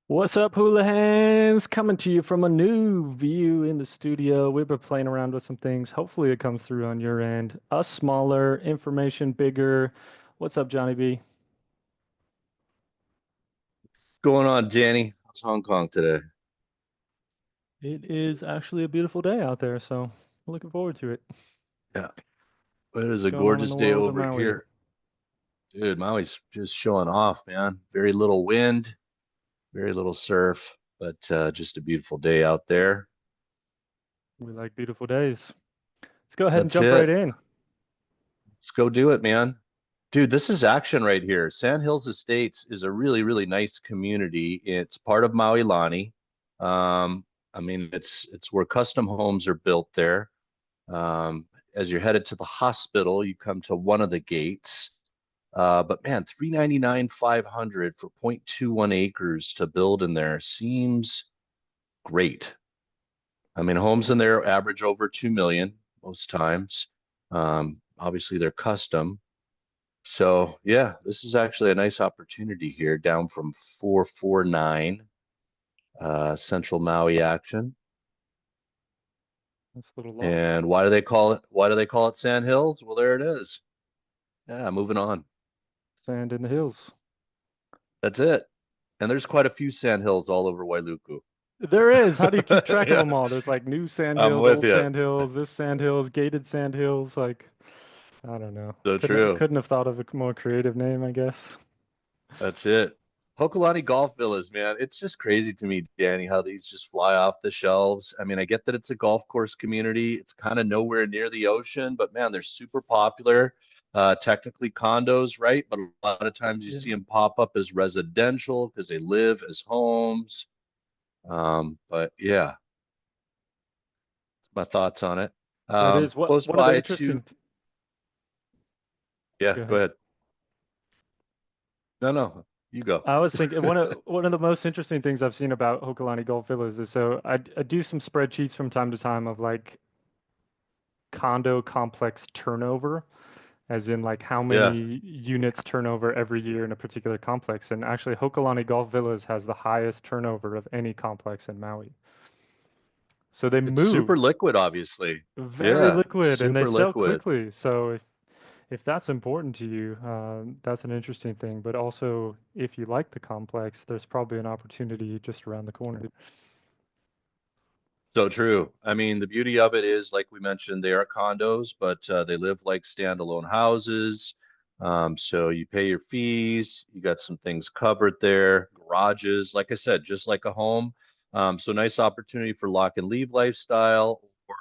What's up, Hulahans? Coming to you from a new view in the studio. We've been playing around with some things. Hopefully, it comes through on your end. Us smaller, information bigger. What's up, Johnny B? Going on, Danny? How's Hong Kong today? It is actually a beautiful day out there, so looking forward to it. Yeah, it is What's a going on in gorgeous the day world of over Maui? here. Dude, Maui's just showing off, man. Very little wind, very little surf, but just a beautiful day out there. We like beautiful days. Let's go ahead and That's jump right it. in. Let's go do it, man. Dude, this is action right here. Sand Hills Estates is a really, really nice community. It's part of Maui Lani. Um, I mean, it's where custom homes are built there. As you're headed to the hospital, you come to one of the gates. But man, 399 500 for 0.21 acres to build in there seems great. I mean, homes in there average over 2 million most times. Obviously, they're custom. So yeah, this is actually a nice opportunity here, down from 449 Central Maui action. That's a little long. And why do they call it Sand Hills? Well, there it is. Yeah, moving on. Sand in the hills. That's it. And there's quite a few sand hills all over Wailuku. There is. How do you keep track of Yeah, them all? There's like new sand I'm hills, with old you. sand hills, this sand hills, gated sand hills. Like, I don't know. So Couldn't true. couldn't have thought of a more creative name, I guess. That's it. Hokulani Golf Villas, man. It's just crazy to me, Danny, how these just fly off the shelves. I mean, I get that it's a golf course community. It's kind of nowhere near the ocean, but man, they're super popular. Technically condos, right? But a lot of times you Yeah. see them pop up as residential because they live as homes. But yeah, my thoughts on it. That is what Close one of the by interesting. to, yeah, Go go ahead. ahead. No, no, you go. I was thinking one of the most interesting things I've seen about Hokulani Golf Villas is so I do some spreadsheets from time to time of like condo complex turnover, as in like how Yeah, many units turnover every year in a particular complex. And actually, Hokulani Golf Villas has the highest turnover of any complex in Maui. So they it's move super liquid, obviously. very Yeah, liquid and they super sell liquid. quickly. So if that's important to you, that's an interesting thing. But also, if you like the complex, there's probably an opportunity just around the corner. So true. I mean, the beauty of it is, like we mentioned, they are condos, but they live like standalone houses. So you pay your fees, you got some things covered there, garages, like I said, just like a home. So nice opportunity for lock and leave lifestyle or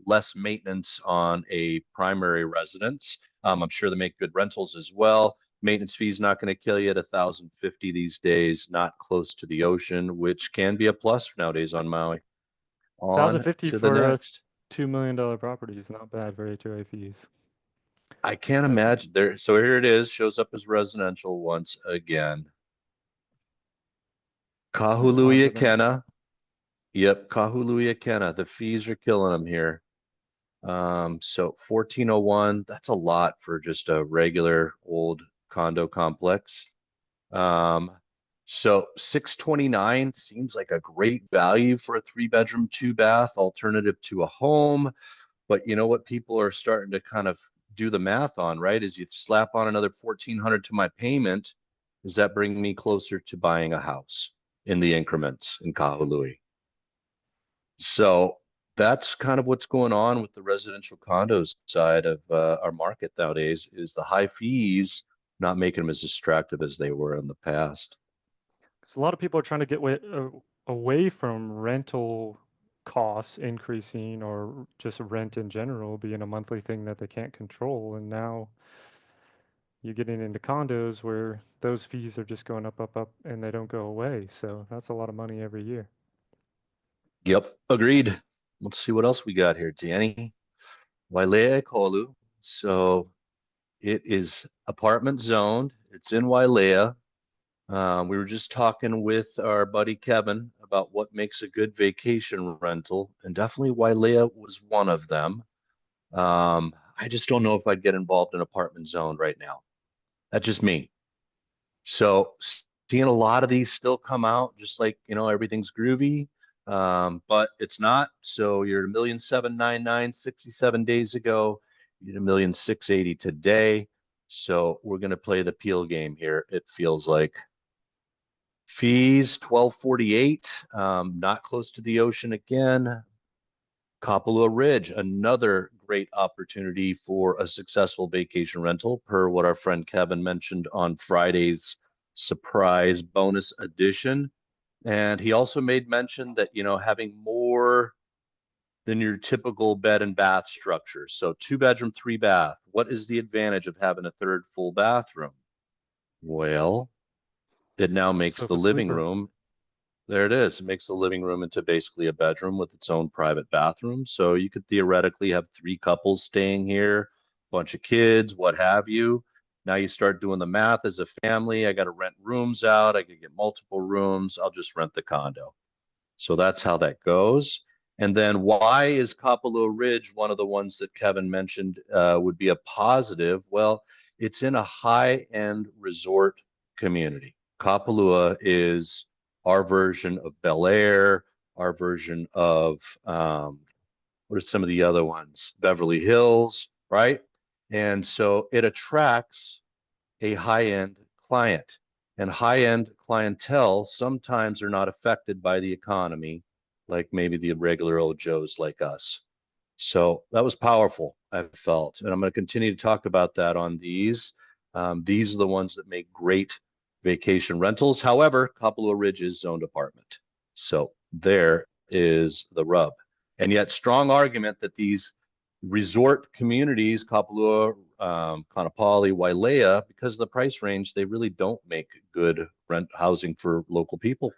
less maintenance on a primary residence. I'm sure they make good rentals as well. Maintenance fees not going to kill you at 1,050 these days, not close to the ocean, which can be a plus nowadays on Maui. On 1,050 to the for a next. $2 million property is not bad for HOA fees. I can't imagine there. So here it is, shows up as residential once again. There's a bunch Kahului of them. Akena. Yep, Kahului Akena. The fees are killing them here. So 1401, that's a lot for just a regular old condo complex. Um, so 629 seems like a great value for a three-bedroom, two bath alternative to a home. But you know what people are starting to kind of do the math on, right? Is you slap on another 1,400 to my payment, does that bring me closer to buying a house in the increments in Kahului? So that's kind of what's going on with the residential condos side of our market nowadays is the high fees not making them as attractive as they were in the past. So a lot of people are trying to get away from rental costs increasing or just rent in general being a monthly thing that they can't control. And now you're getting into condos where those fees are just going up, up, up, and they don't go away. So that's a lot of money every year. Yep, agreed. Let's see what else we got here, Danny. Wailea Kolu. So it is apartment zoned. It's in Wailea. We were just talking with our buddy Kevin about what makes a good vacation rental, and definitely Wailea was one of them. I just don't know if I'd get involved in apartment zone right now. That's just me. So seeing a lot of these still come out, just like, everything's groovy. But it's not. So you're at 1,799 67 days ago. You're at 1,680 today. So we're going to play the peel game here. It feels like fees 1248, not close to the ocean again. Kapalua Ridge, another great opportunity for a successful vacation rental, per what our friend Kevin mentioned on Friday's surprise bonus edition. And he also made mention that, having more than your typical bed and bath structure. So 2 bedroom, 3 bath. What is the advantage of having a third full bathroom? Well, it now makes the Sofa living sleeper. room. There it is. It makes the living room into basically a bedroom with its own private bathroom. So you could theoretically have 3 couples staying here, bunch of kids, what have you. Now you start doing the math as a family. I got to rent rooms out. I could get multiple rooms. I'll just rent the condo. So that's how that goes. And then why is Kapalua Ridge one of the ones that Kevin mentioned would be a positive? Well, it's in a high-end resort community. Kapalua is our version of Bel Air, our version of what are some of the other ones? Beverly Hills, right? And so it attracts a high-end client. And high-end clientele sometimes are not affected by the economy like maybe the regular old Joes like us. So that was powerful, I felt. And I'm going to continue to talk about that on these. These are the ones that make great vacation rentals. However, Kapalua Ridge is zoned apartment. So there is the rub. And yet, strong argument that these resort communities, Kapalua, Kaanapali, Wailea, because of the price range, they really don't make good rent housing for local people.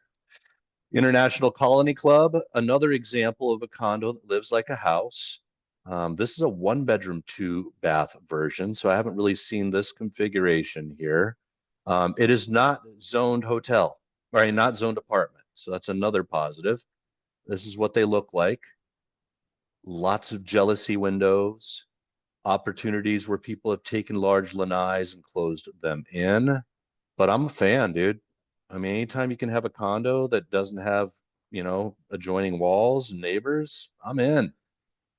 International Colony Club, another example of a condo that lives like a house. This is a 1 bedroom, 2 bath version, so I haven't really seen this configuration here. It is not zoned hotel, right? Not zoned apartment. So that's another positive. This is what they look like. Lots of jealousy windows, opportunities where people have taken large lanais and closed them in. But I'm a fan, dude. I mean, anytime you can have a condo that doesn't have, adjoining walls and neighbors, I'm in.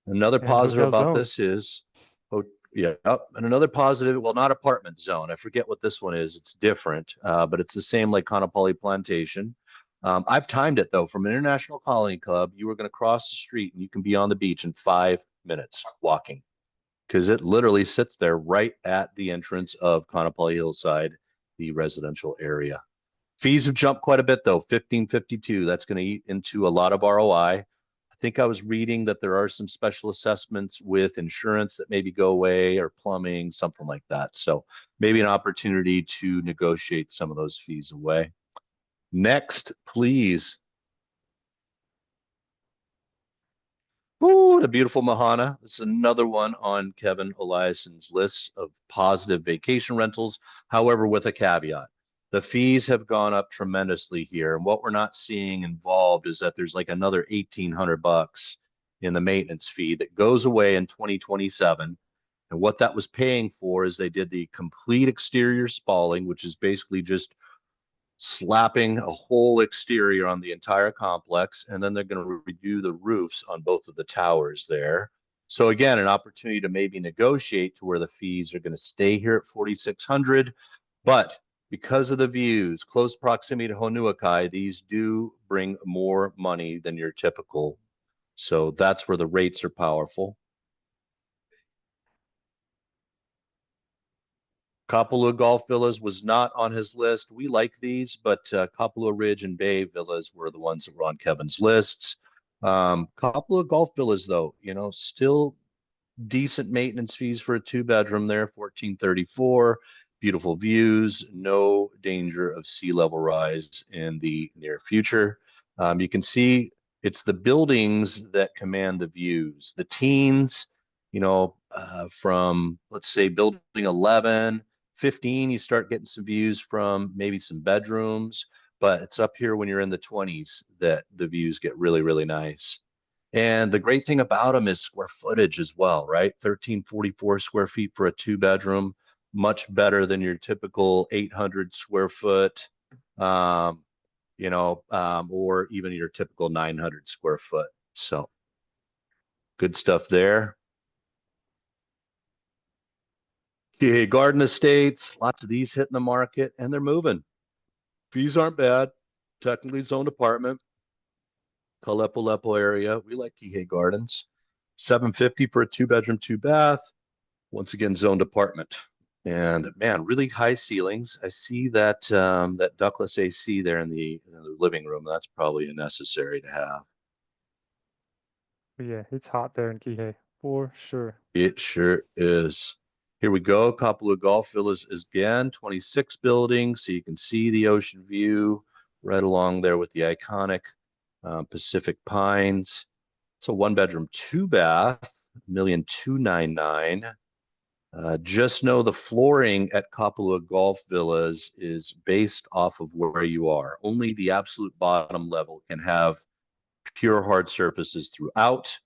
Another And positive hotel about zone. this is, oh, yeah, and another positive, well, not apartment zone. I forget what this one is. It's different, but it's the same like Kaanapali Plantation. I've timed it though. From an International Colony Club, you are going to cross the street and you can be on the beach in 5 minutes walking because it literally sits there right at the entrance of Kaanapali Hillside, the residential area. Fees have jumped quite a bit though, 1552. That's going to eat into a lot of ROI. I think I was reading that there are some special assessments with insurance that maybe go away or plumbing, something like that. So maybe an opportunity to negotiate some of those fees away. Next, please. Ooh, the beautiful Mahana. This is another one on Kevin Eliason's list of positive vacation rentals. However, with a caveat, the fees have gone up tremendously here. And what we're not seeing involved is that there's like another 1,800 bucks in the maintenance fee that goes away in 2027. And what that was paying for is they did the complete exterior spalling, which is basically just slapping a whole exterior on the entire complex, and then they're going to redo the roofs on both of the towers there. So again, an opportunity to maybe negotiate to where the fees are going to stay here at 4,600, but because of the views, close proximity to Honuakai, these do bring more money than your typical. So that's where the rates are powerful. Kapalua Golf Villas was not on his list. We like these, but Kapalua Ridge and Bay Villas were the ones that were on Kevin's lists. Kapalua Golf Villas, though, still decent maintenance fees for a 2 bedroom there, 1434. Beautiful views, no danger of sea level rise in the near future. You can see it's the buildings that command the views. The teens, from let's say building 11, 15, you start getting some views from maybe some bedrooms, but it's up here when you're in the 20s that the views get really, really nice. And the great thing about them is square footage as well, right? 1344 square feet for a 2 bedroom, much better than your typical 800 square foot. um, or even your typical 900 square foot. So good stuff there. Okay, garden estates, lots of these hitting the market and they're moving. Fees aren't bad. Technically zoned apartment, Kalepo area. We like Kihei Gardens. 750 for a 2 bedroom, 2 bath. Once again, zoned apartment. And man, really high ceilings. I see that ductless AC there in the living room. That's probably a necessary to have. But yeah, it's hot there in Kihei for sure. It sure is. Here we go. Kapalua Golf Villas is again 26 buildings, so you can see the ocean view right along there with the iconic Pacific Pines. It's a 1 bedroom, 2 bath, 1,299. Just know the flooring at Kapalua Golf Villas is based off of where you are. Only the absolute bottom level can have pure hard surfaces throughout.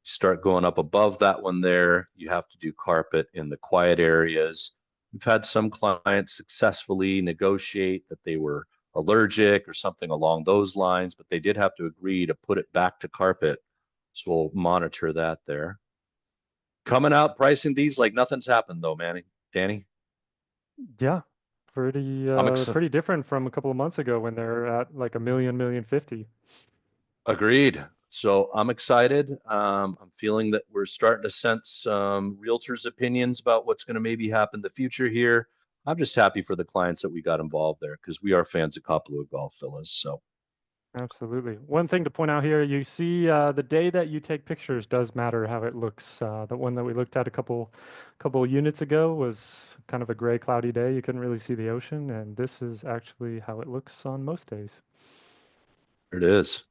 Start going up above that one there, you have to do carpet in the quiet areas. We've had some clients successfully negotiate that they were allergic or something along those lines, but they did have to agree to put it back to carpet. So we'll monitor that there. Coming out pricing these like nothing's happened though, Manny. Danny, Yeah, pretty I'm excited. pretty different from a couple of months ago when they're at like a million, 1,050,000. Agreed. So I'm excited. I'm feeling that we're starting to sense some realtors' opinions about what's going to maybe happen in the future here. I'm just happy for the clients that we got involved there because we are fans of Kapalua Golf Villas. So Absolutely. One thing to point out here, you see the day that you take pictures does matter how it looks. The one that we looked at a couple units ago was kind of a gray, cloudy day. You couldn't really see the ocean, and this is actually how it looks on most days. there it is.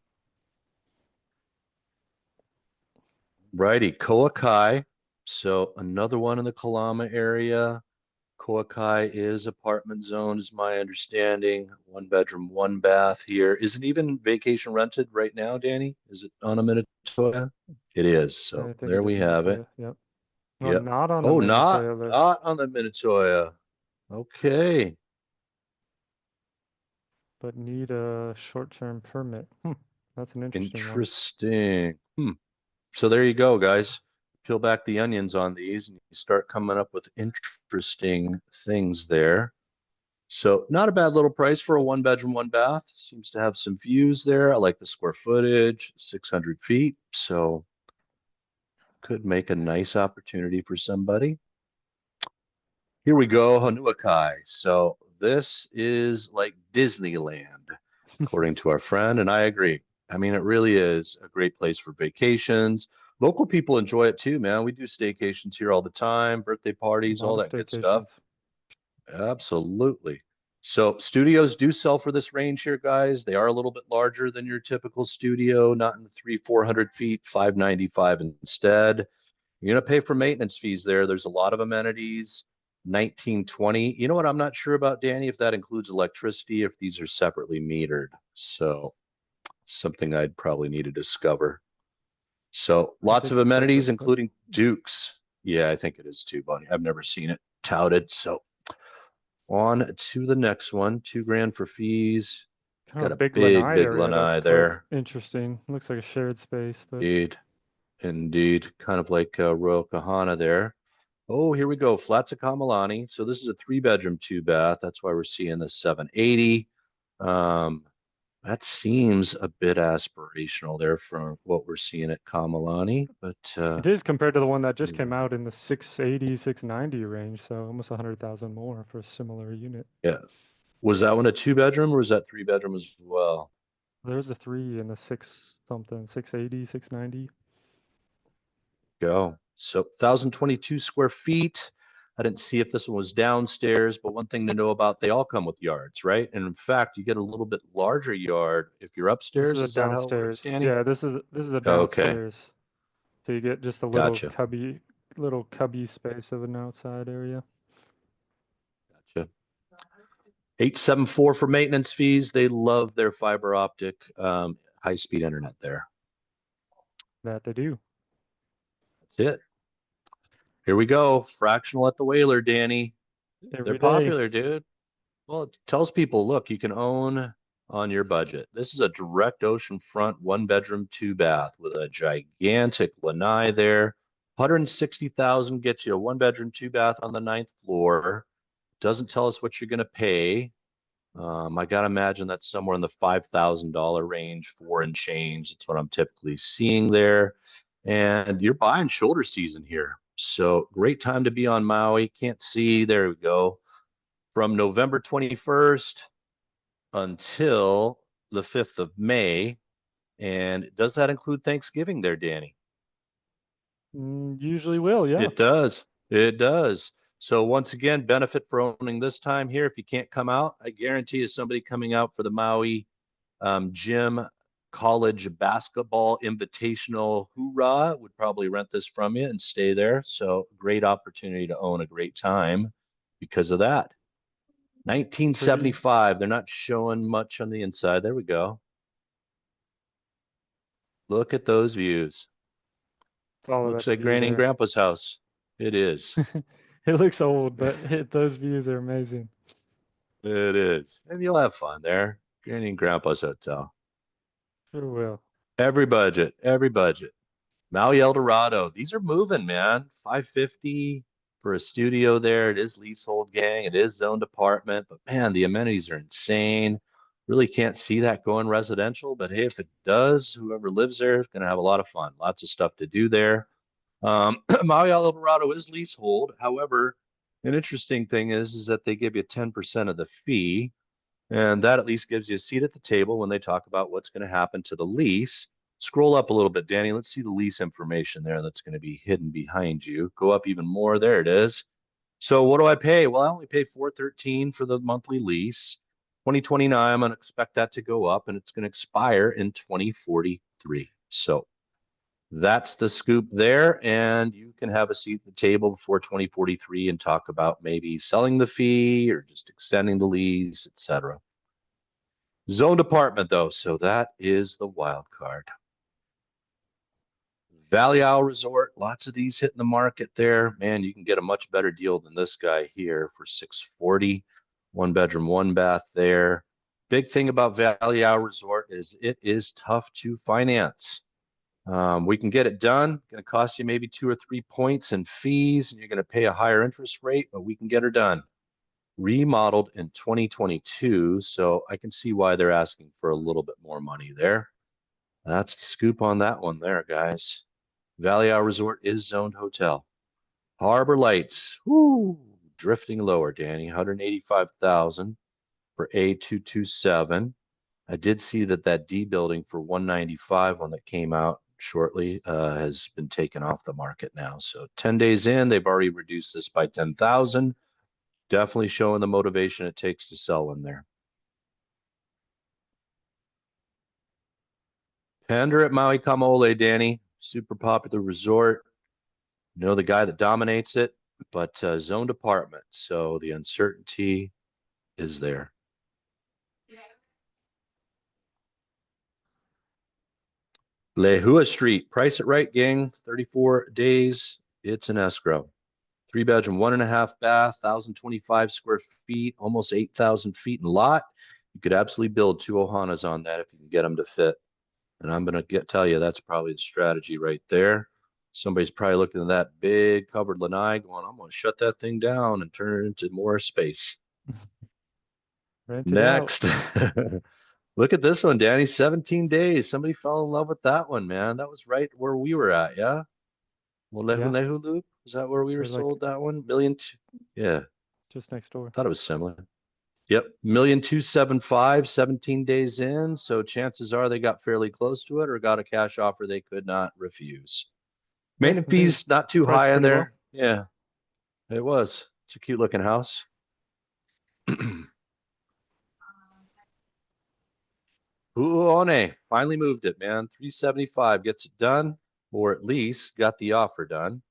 Righty, Koakai. So another one in the Kalama area. Koakai is apartment zone, is my understanding. 1 bedroom, 1 bath here. Isn't even vacation rented right now, Danny? Is it on a Minatoya? It is. So I think there it is we have it. Minatoya. Yep. Well, Yep. not on the Oh, not Minatoya list, not on the Minatoya. Okay. but need a short-term permit. That's an interesting one. Interesting. So there you go, guys. Peel back the onions on these and you start coming up with interesting things there. So not a bad little price for a 1 bedroom, 1 bath. Seems to have some views there. I like the square footage, 600 feet. So could make a nice opportunity for somebody. Here we go, Hanuakai. So this is like Disneyland, according to our friend, and I agree. I mean, it really is a great place for vacations. Local people enjoy it too, man. We do staycations here all the time, birthday A parties, lot all of that good stuff. staycations. Absolutely. So studios do sell for this range here, guys. They are a little bit larger than your typical studio, not in the 300-400 feet, 595 instead. You're gonna pay for maintenance fees there. There's a lot of amenities. 1920. You know what? I'm not sure about Danny if that includes electricity, if these are separately metered. So something I'd probably need to discover. So I lots think of it's separate, amenities, but including Dukes. Yeah, I think it is too, buddy. I've never seen it touted. So on to the next one. 2 grand for fees. kind of a Got a big big, lanai big area. That's lanai quite there. interesting. Looks like a shared space, but Indeed, indeed. Kind of like Royal Kahana there. Oh, here we go. Flats of Kamalani. So this is a 3 bedroom, 2 bath. That's why we're seeing the 780. Um, that seems a bit aspirational there from what we're seeing at Kamalani, but it is compared to the one that just yeah, came out in the 680, 690 range, so almost 100,000 more for a similar unit. yeah. Was that one a 2 bedroom or was that 3 bedroom as well? There's a three in the six something, 680, 690. Go. So 1,022 square feet. I didn't see if this one was downstairs, but one thing to know about, they all come with yards, right? And in fact, you get a little bit larger yard if you're This is upstairs. a Is that how it works, downstairs. Danny? Yeah, this is a Okay, downstairs. So you get just a gotcha, little cubby space of an outside area. gotcha. 874 for maintenance fees. They love their fiber optic high-speed internet there. That they do. That's it. Here we go. Fractional at the Whaler, Danny. They're Every day. popular, dude. Well, it tells people, look, you can own on your budget. This is a direct oceanfront, one bedroom, two bath with a gigantic lanai there. 160,000 gets you a one bedroom, two bath on the ninth floor. Doesn't tell us what you're going to pay. I got to imagine that's somewhere in the $5,000 range, four and change. That's what I'm typically seeing there. And you're buying shoulder season here. So great time to be on Maui. Can't see. There we go. From November 21st until the 5th of May. And does that include Thanksgiving there, Danny? Usually will, yeah. It does. It does. So once again, benefit for owning this time here. If you can't come out, I guarantee you somebody coming out for the Maui Gym College Basketball Invitational Hoorah would probably rent this from you and stay there. So great opportunity to own a great time because of that. Pretty. 1975. They're not showing much on the inside. There we go. Look at those views. It's all about Looks the like view Granny and there. Grandpa's house. It is. It looks old, but those views are amazing. It is. And you'll have fun there. Granny and Grandpa's hotel. Sure will. Every budget, every budget. Maui El Dorado. These are moving, man. 550 for a studio there. It is leasehold, gang. It is zoned apartment, but man, the amenities are insane. Really can't see that going residential, but hey, if it does, whoever lives there is going to have a lot of fun. Lots of stuff to do there. Maui El Dorado is leasehold. However, an interesting thing is that they give you 10% of the fee, and that at least gives you a seat at the table when they talk about what's going to happen to the lease. Scroll up a little bit, Danny. Let's see the lease information there that's going to be hidden behind you. Go up even more. There it is. So what do I pay? Well, I only pay $413 for the monthly lease. 2029, I'm going to expect that to go up, and it's going to expire in 2043. So that's the scoop there. And you can have a seat at the table before 2043 and talk about maybe selling the fee or just extending the lease, etc. Zoned apartment, though, so that is the wild card. Valley Isle Resort, lots of these hitting the market there. Man, you can get a much better deal than this guy here for 640. One bedroom, one bath there. Big thing about Valley Isle Resort is it is tough to finance. We can get it done. Going to cost you maybe 2 or 3 points in fees, and you're going to pay a higher interest rate, but we can get her done. Remodeled in 2022, so I can see why they're asking for a little bit more money there. That's the scoop on that one there, guys. Valley Isle Resort is zoned hotel. Harbor Lights, whoo, drifting lower, Danny. 185,000 for A227. I did see that D building for 195, one that came out shortly, has been taken off the market now. So 10 days in, they've already reduced this by 10,000. Definitely showing the motivation it takes to sell one there. Pender at Maui Kamole, Danny. Super popular resort. You know the guy that dominates it, but zoned apartment. So the uncertainty is there. Lehua Street. Price it right, gang. 34 days. It's an escrow. Three bedroom, one and a half bath, 1,025 square feet, almost 8,000 feet in lot. You could absolutely build two Ohanas on that if you can get them to fit. And I'm going to tell you that's probably the strategy right there. Somebody's probably looking at that big covered lanai going, I'm going to shut that thing down and turn it into more space. Rent it out. Next. Look at this one, Danny. 17 days. Somebody fell in love with that one, man. That was right where we were at, yeah? Lehu Yeah, Lehu Loop. Is that where we were we're like sold that one? Million two. Yeah, just next door. thought it was similar. Yep, 1,275, 17 days in. So chances are they got fairly close to it or got a cash offer they could not refuse. Yeah, Maintenance I think it's fees not too priced high in pretty well. there. Yeah, it was. It's a cute looking house. Uone finally moved it, man. 375 gets it done, or at least got the offer done.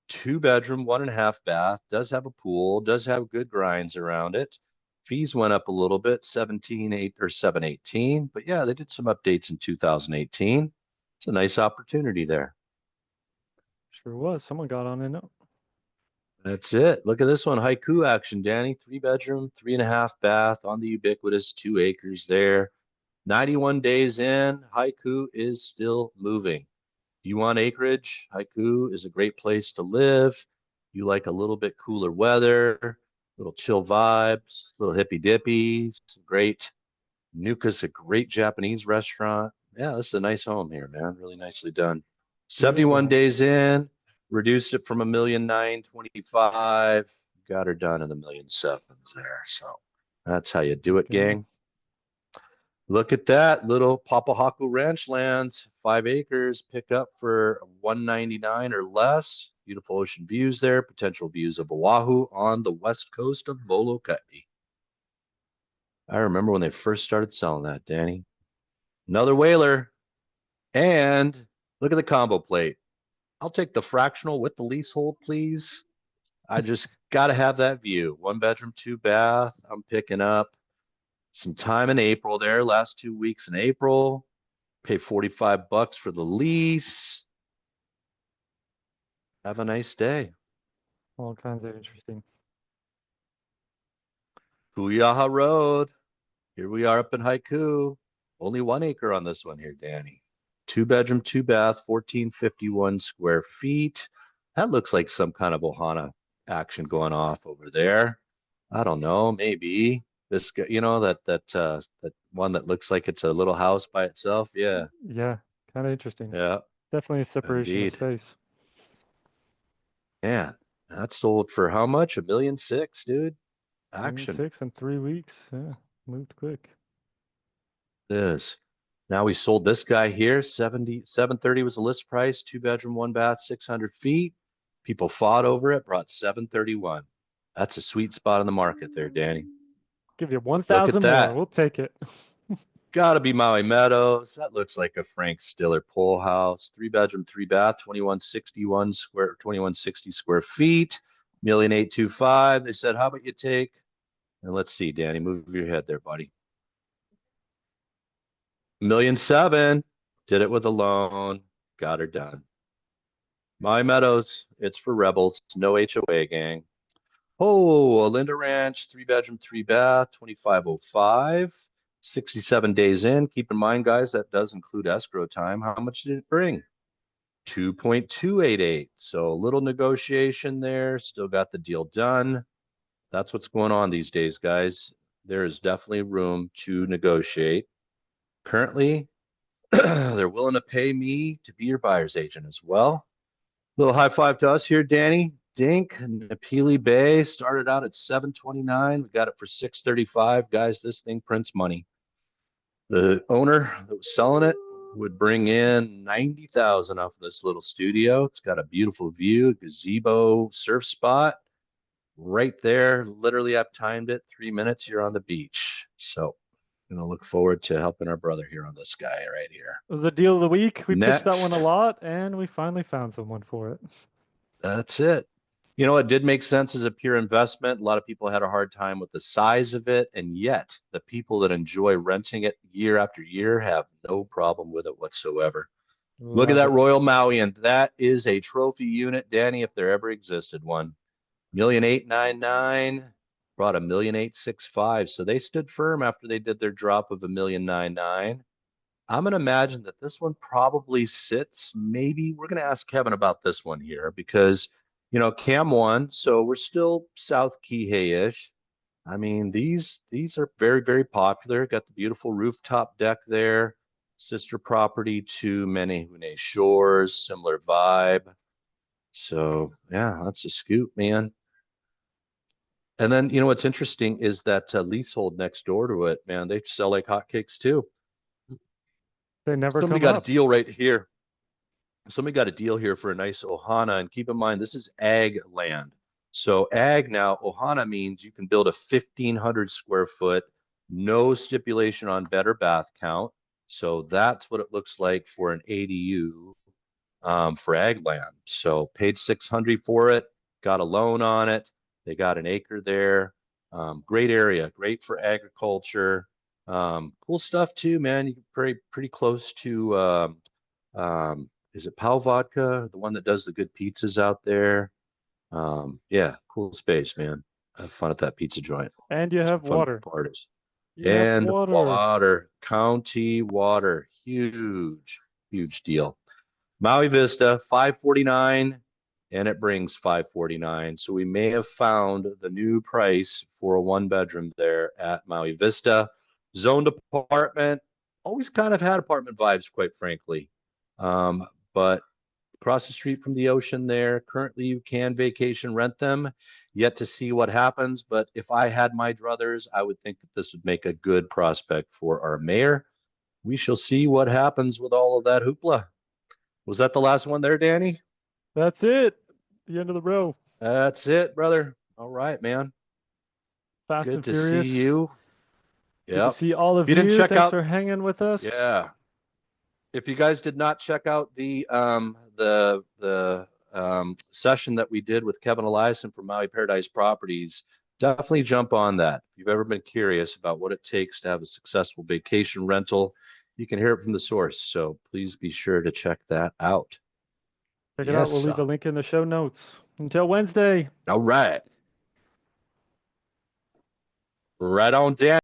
Two bedroom, one and a half bath, does have a pool, does have good grinds around it. Fees went up a little bit, 17.8 or 718, but yeah, they did some updates in 2018. It's a nice opportunity there. 2018. It's a nice opportunity there. 2018. 2018. But yeah, they did some updates in 2018. But yeah, they did some updates in 2018. But yeah, they did some updates in 2018. But yeah, they did some updates in 2018. But yeah, they did some updates in 2018. It's a nice opportunity there. Sure was. Someone got on it. No. That's it. Look at this one. Haiku action, Danny. 3 bedroom, 3.5 bath on the ubiquitous 2 acres there. 91 days in, Haiku is still moving. You want acreage? Haiku is a great place to live. You like a little bit cooler weather, little chill vibes, little hippy dippies, great. Nuka's a great Japanese restaurant. Yeah, this is a nice home here, man. Really nicely done. 71 Beautiful. days in, reduced it from 1,925,000, got her done in the 1,700,000s there. So that's how you do it, Okay. gang. Look at that little Papahaku Ranch lands, 5 acres, pick up for 199 or less. Beautiful ocean views there, potential views of Oahu on the west coast of Molokai. I remember when they first started selling that, Danny. Another whaler. And look at the combo plate. I'll take the fractional with the leasehold, please. I just got to have that view. 1 bedroom, 2 bath. I'm picking up some time in April there, last 2 weeks in April. Pay 45 bucks for the lease. Have a nice day. All kinds of interesting. Kuyaha Road. Here we are up in Haiku. Only 1 acre on this one here, Danny. 2 bedroom, 2 bath, 1451 square feet. That looks like some kind of Ohana action going off over there. I don't know, maybe this guy, that one that looks like it's a little house by itself. Yeah, Yeah, kind of interesting. yeah, Definitely a separation of indeed. space. Man, that sold for how much? 1,600,000, dude. Million Action. six in 3 weeks. Yeah, moved quick. It is. Now we sold this guy here. 730 was the list price, 2 bedroom, 1 bath, 600 feet. People fought over it, brought 731. That's a sweet spot in the market there, Danny. Give you Look at 1,000 more. that. We'll take it. Gotta be Maui Meadows. That looks like a Frank Stiller pole house. 3 bedroom, 3 bath, 2160 square feet, 1,825,000. They said, how about you take? And let's see, Danny, move your head there, buddy. 1,700,000. Did it with a loan. Got her done. Maui Meadows, it's for rebels. No HOA, gang. Oh, Linda Ranch, 3 bedroom, 3 bath, 2,505. 67 days in. Keep in mind, guys, that does include escrow time. How much did it bring? 2.288. So a little negotiation there. Still got the deal done. That's what's going on these days, guys. There is definitely room to negotiate. Currently, they're willing to pay me to be your buyer's agent as well. Little high five to us here, Danny. Dink, Napili Bay started out at 729. We got it for 635. Guys, this thing prints money. The owner that was selling it would bring in 90,000 off of this little studio. It's got a beautiful view, gazebo, surf spot right there. Literally, I've timed it 3 minutes. You're on the beach. So, look forward to helping our brother here on this guy right here. It was the deal of the week. We pitched that one a Next. lot, and we finally found someone for it. That's it. It did make sense as a pure investment. A lot of people had a hard time with the size of it, and yet the people that enjoy renting it year after year have no problem with it whatsoever. Look at Love that it. Royal Maui, and that is a trophy unit, Danny, if there ever existed one. 1,899 brought 1,865. So they stood firm after they did their drop of 1,099. I'm going to imagine that this one probably sits. Maybe we're going to ask Kevin about this one here because, Cam won, so we're still South Kihei-ish. I mean, these are very, very popular. Got the beautiful rooftop deck there. Sister property to Menehune Shores, similar vibe. So yeah, that's a scoop, man. And then what's interesting is that leasehold next door to it, man. They sell like hotcakes too. They never Somebody come got a up. deal right here. Somebody got a deal here for a nice ohana, and keep in mind this is ag land. So ag now, ohana means you can build a 1,500 square foot, no stipulation on bed or bath count. So that's what it looks like for an ADU for ag land. So paid 600 for it, got a loan on it. They got an acre there. Great area, great for agriculture. Cool stuff too, man. You can pretty close to is it Pau Vodka, the one that does the good pizzas out there? Yeah, cool space, man. Have fun at that pizza joint. And you have Fun water. part is You have and water. water, county water, huge deal. Maui Vista 549, and it brings 549. So we may have found the new price for a one bedroom there at Maui Vista. Zoned apartment, always kind of had apartment vibes, quite frankly. But across the street from the ocean there. Currently, you can vacation rent them. Yet to see what happens. But if I had my druthers, I would think that this would make a good prospect for our mayor. We shall see what happens with all of that hoopla. Was that the last one there, Danny? That's it. The end of the row. That's it, brother. All right, man. Fast Good and to see Furious. you. Good to Yep. see all If of you didn't you. check Thanks out, for hanging with us. yeah, if you guys did not check out the session that we did with Kevin Eliason from Maui Paradise Properties, definitely jump on that. If you've ever been curious about what it takes to have a successful vacation rental, you can hear it from the source. So please be sure to check that out. Check it out. Yes, We'll leave sir. a link in the show notes. Until Wednesday. All right. Right on, Dan.